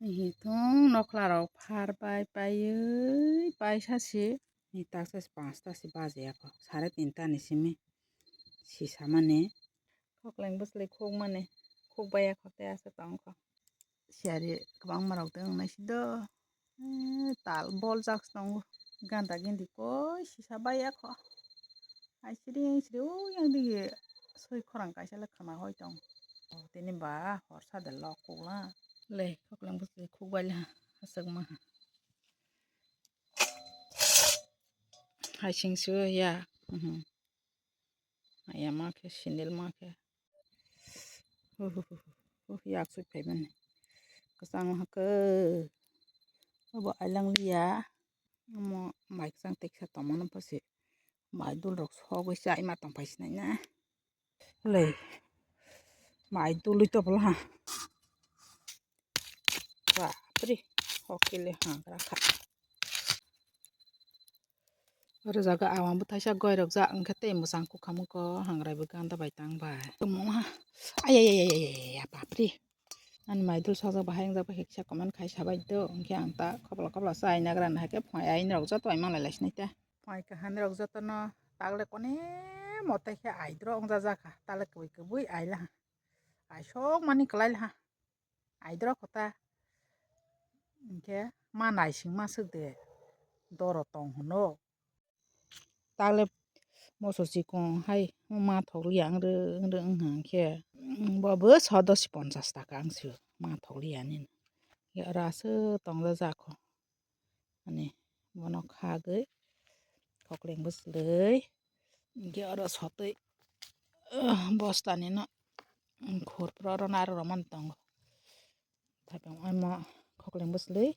Hitung noklarok farbai pai sasi ni taksas 5টাsi baje ako 3:30 ni simi sisamani kokleng busley khokmani khokbai ako te asa tongko siari kwbang marok dong naisido tal bol jaks tongo ganda gindi koi sisa bai ako aisiring yang dige soi khorang kaisa khama hoi tong tini ba hor sadel lok khokla lei kokleng busley khokbai la asakma haisingsu ya ya make sindel make yak sui phaimani kasang hake obo ailang liya mo maik sang teksa tomon pasi mai dul rok sogoi chai ma tong paisi na lei mai dului to bla bapre hokile hangra kha oro jaga awang buthaisa goi rok ja angkhe tei musang kukamu ko hangrai bo ganda bai tang bai tongma ay bapre ani mai dul sajak bahai angjak bai kisa comment khai sabai do angkhe ang ta khobla chai nagra na ke phai ai rok joto mangai laisini te phai kahan rok joto no tagle kone motai khe ai dro ongja jaka tale kubui aila ai sok mani klai ha ai dro kota angkhe ma naising ma sukde doro tong hono tagle moso chikon hai ma thogli ang khe bobo 6-10 taka angsu ma thogli ani rasu tongja jako ani bono khagoi kokleng buslei angkhe oro sotoi bostani no khurpro oro naro romani tongo thapeng oimo kokleng buslei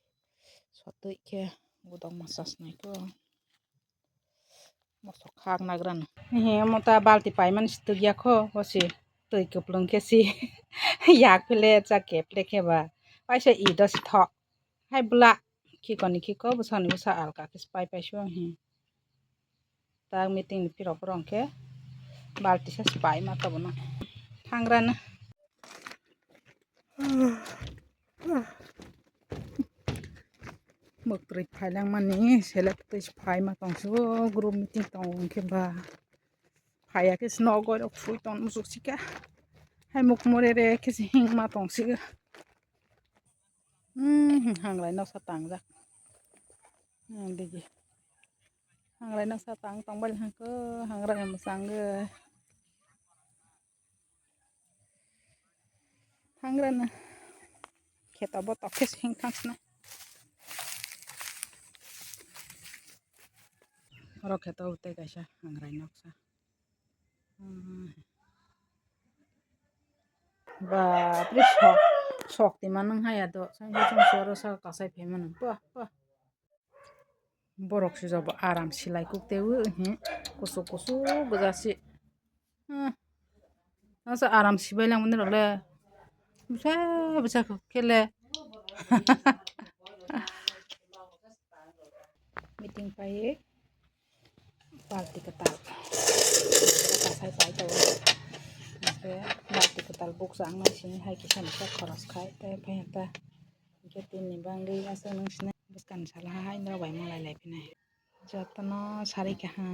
sotoi khe budok ma chasnai ko moso khak nagrana mota balti paimani situk yakho bosi tui kuplung khe si yak phile cha keple kheba paisa ido si thok hai bula khikoni khiko bwsani bwsa alka khe pai paiso tak meeting ni pirok borong khe balti sasi pai ma tobono thangrana muktri phailang mani selek tui phai ma tongso group meeting tong khe ba phaya khe sno goi rok phui tong musuk sika hai muk morere khe hing ma tongsiga hanglai nok sa tangjak digi hanglai nok sa tang tongbal hangko hangrai musangge hangrana kheta botok khe hing thangsna oro kheta utai kaisa hangrai noksa bapre sokti manung haya do sangsi oro sa kasai phaimani borok si jabo aram silai kukteui kusuk bwjasi asa aram sibai langmani rokle bwsa khele meeting pai balti ketal kasai pai to balti ketal bukjak naising hai kisa khoros khai te phenta angkhe tinni bangui asuk nungsina bwskang sala hai nok bai malai laiphinai jotono sari kaha.